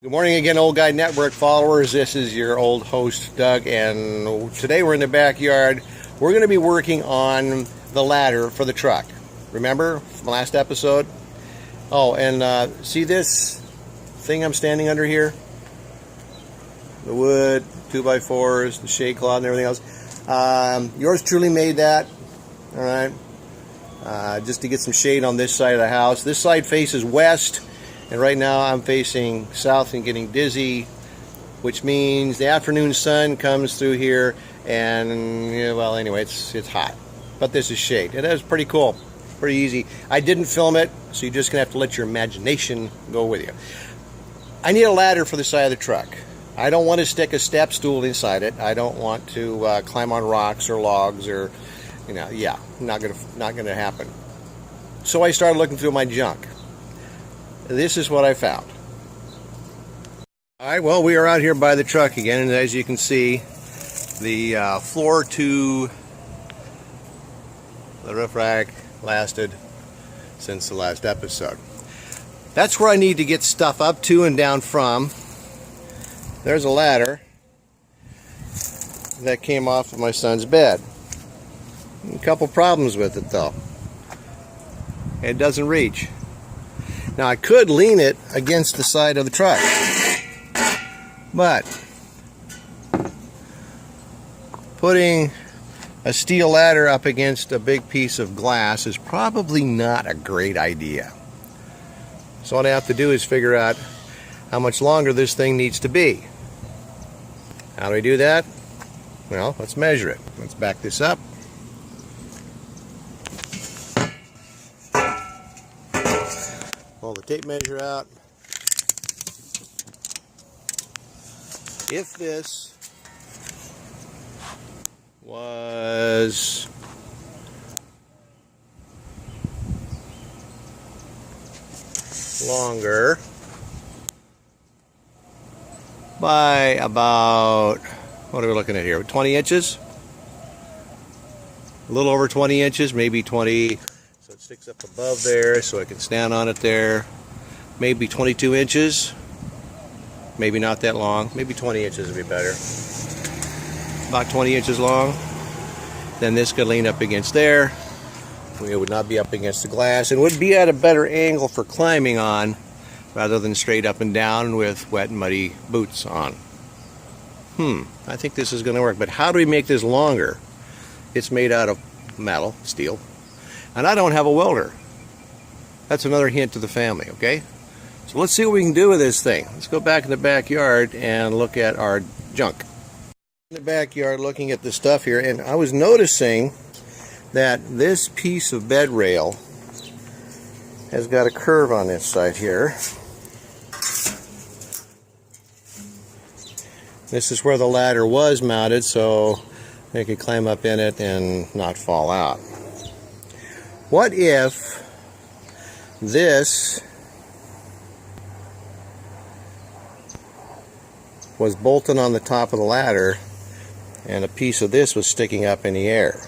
Good morning again, Old Guy Network followers. This is your old host, Doug, and today we're in the backyard. We're going to be working on the ladder for the truck. Remember from last episode? Oh, and see this thing I'm standing under here? The wood, 2x4s, the shade cloth, and everything else. Yours truly made that, all right? Just to get some shade on this side of the house. This side faces west. And right now I'm facing south and getting dizzy, which means the afternoon sun comes through here and, well, anyway, it's hot. But this is shade. It is pretty cool, pretty easy. I didn't film it, so you're just going to have to let your imagination go with you. I need a ladder for the side of the truck. I don't want to stick a step stool inside it. I don't want to climb on rocks or logs or, yeah, not gonna happen. So I started looking through my junk. This is what I found. Alright, well, we are out here by the truck again, and as you can see, the floor to the roof rack lasted since the last episode. That's where I need to get stuff up to and down from. There's a ladder that came off of my son's bed. A couple problems with it, though. It doesn't reach. Now I could lean it against the side of the truck, but putting a steel ladder up against a big piece of glass is probably not a great idea. So what I have to do is figure out how much longer this thing needs to be. How do we do that? Well, let's measure it. Let's back this up. Pull the tape measure out. If this was longer by about, what are we looking at here, 20 inches? A little over 20 inches, maybe 20. So it sticks up above there so I can stand on it there. Maybe 22 inches. Maybe not that long. Maybe 20 inches would be better. About 20 inches long. Then this could lean up against there. It would not be up against the glass. And would be at a better angle for climbing on rather than straight up and down with wet and muddy boots on. I think this is going to work. But how do we make this longer? It's made out of metal, steel. And I don't have a welder. That's another hint to the family, okay? So let's see what we can do with this thing. Let's go back in the backyard and look at our junk. In the backyard looking at the stuff here, and I was noticing that this piece of bed rail has got a curve on this side here. This is where the ladder was mounted, so they could climb up in it and not fall out. What if this was bolted on the top of the ladder and a piece of this was sticking up in the air?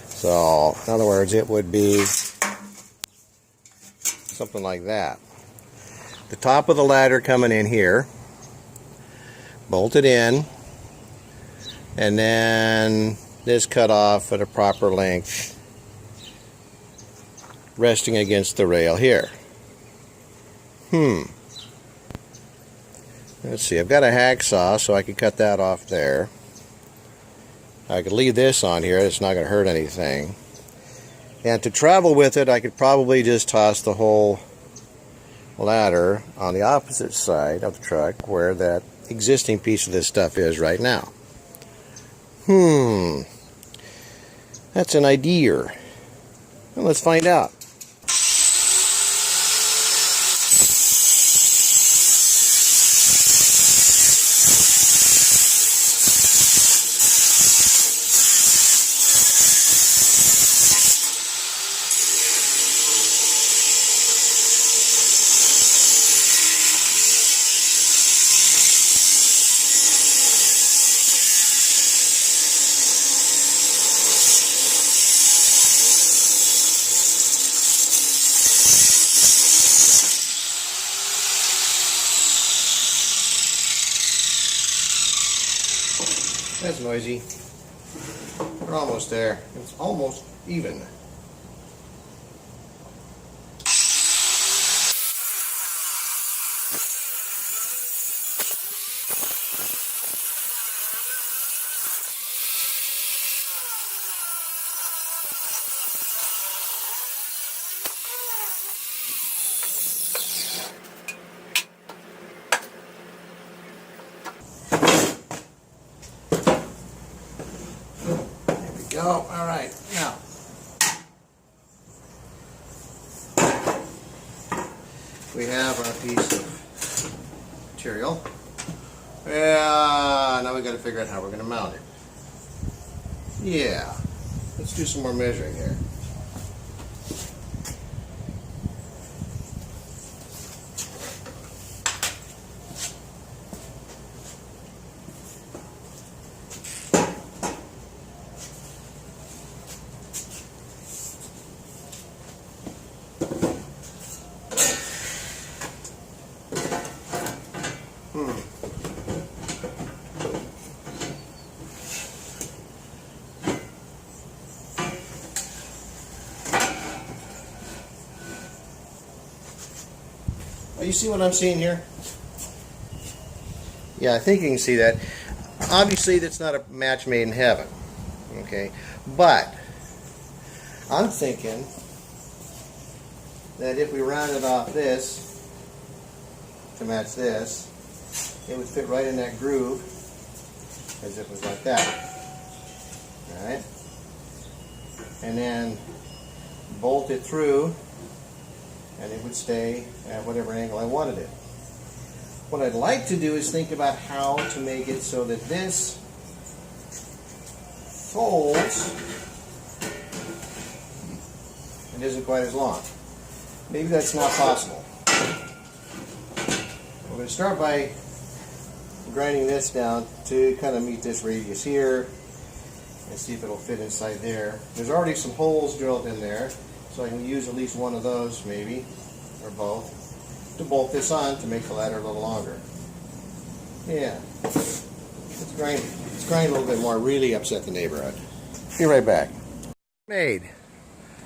So, in other words, it would be something like that. The top of the ladder coming in here, bolted in, and then this cut off at a proper length, resting against the rail here. Let's see, I've got a hacksaw, so I could cut that off there. I could leave this on here, it's not going to hurt anything. And to travel with it, I could probably just toss the whole ladder on the opposite side of the truck where that existing piece of this stuff is right now. That's an idea. Well, let's find out. That's noisy. We're almost there. It's almost even. Go. All right. Now, we have our piece of material. Now we got to figure out how we're going to mount it. Yeah. Let's do some more measuring here. You see what I'm seeing here? Yeah, I think you can see that. Obviously, that's not a match made in heaven. Okay, but I'm thinking that if we rounded off this to match this, it would fit right in that groove as if it was like that. All right, and then bolt it through, and it would stay at whatever angle I wanted it. What I'd like to do is think about how to make it so that this folds and isn't quite as long. Maybe that's not possible. We're going to start by grinding this down to kind of meet this radius here and see if it'll fit inside there. There's already some holes drilled in there, so I can use at least one of those, maybe, or both, to bolt this on to make the ladder a little longer. Yeah. Let's grind a little bit more, really upset the neighborhood. Be right back. Made.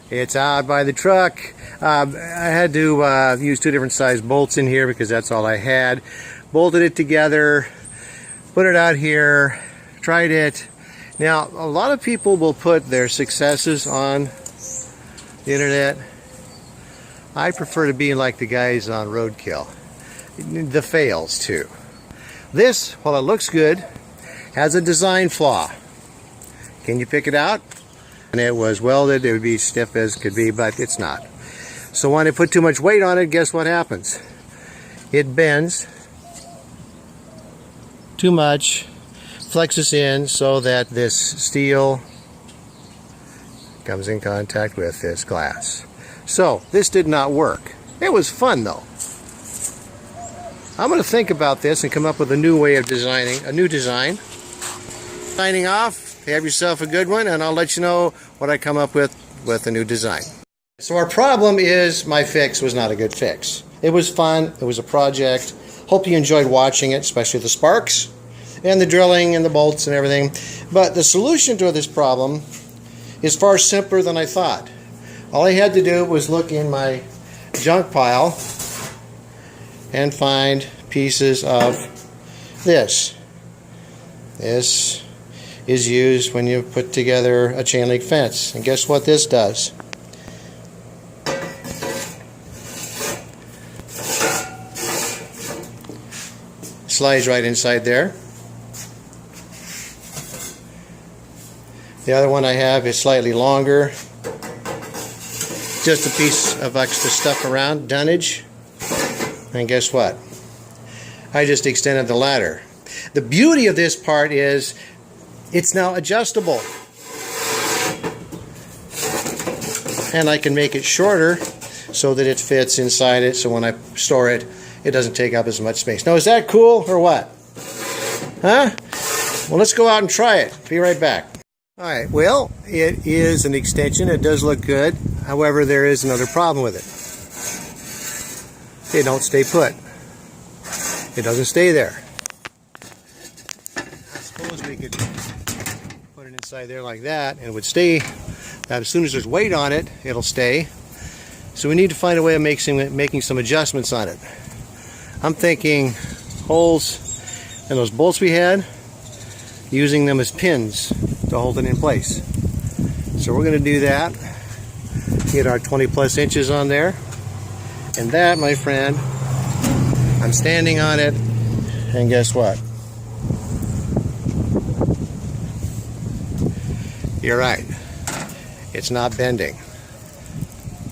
It's out by the truck. I had to use 2 different size bolts in here because that's all I had. Bolted it together, put it out here, tried it. Now, a lot of people will put their successes on the internet. I prefer to be like the guys on Roadkill. The fails too. This, while it looks good, has a design flaw. Can you pick it out? And it was welded, it would be stiff as could be, but it's not. So when I put too much weight on it, guess what happens? It bends too much, flexes in so that this steel comes in contact with this glass. So this did not work. It was fun though. I'm going to think about this and come up with a new way of designing, a new design. Signing off, have yourself a good one, and I'll let you know what I come up with a new design. So our problem is my fix was not a good fix. It was fun, it was a project. Hope you enjoyed watching it, especially the sparks and the drilling and the bolts and everything. But the solution to this problem is far simpler than I thought. All I had to do was look in my junk pile and find pieces of this. This is used when you put together a chain link fence. And guess what this does? Slides right inside there. The other one I have is slightly longer. Just a piece of extra stuff around, dunnage. And guess what? I just extended the ladder. The beauty of this part is it's now adjustable. And I can make it shorter so that it fits inside it, so when I store it, it doesn't take up as much space. Now, is that cool or what? Huh? Well, let's go out and try it. Be right back. Alright, well, it is an extension. It does look good. However, there is another problem with it. They don't stay put. It doesn't stay there. I suppose we could inside there like that, and it would stay. Now, as soon as there's weight on it, it'll stay. So we need to find a way of making some adjustments on it. I'm thinking holes in those bolts we had, using them as pins to hold it in place. So we're going to do that. Get our 20 plus inches on there. And that, my friend, I'm standing on it, and guess what? You're right. It's not bending.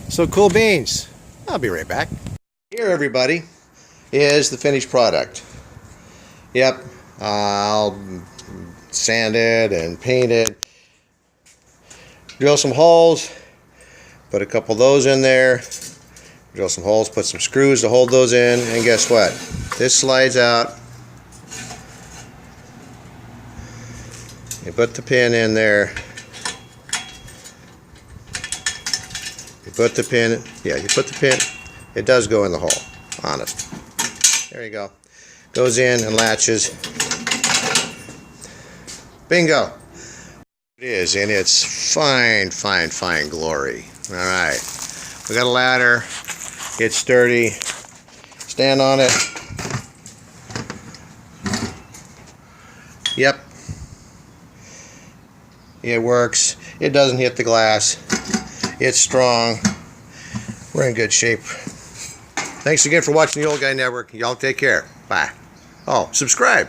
So cool beans. I'll be right back. Here, everybody, is the finished product. Yep, I'll sand it and paint it. Drill some holes. Put a couple of those in there. Drill some holes. Put some screws to hold those in. And guess what? This slides out. You put the pin in there. You put the pin, yeah, you put the pin, it does go in the hole, honest. There you go. Goes in and latches. Bingo. It is in its fine, fine, fine glory. All right. We got a ladder. It's sturdy. Stand on it. Yep. It works. It doesn't hit the glass. It's strong. We're in good shape. Thanks again for watching the Old Guy Network. Y'all take care. Bye. Oh, subscribe.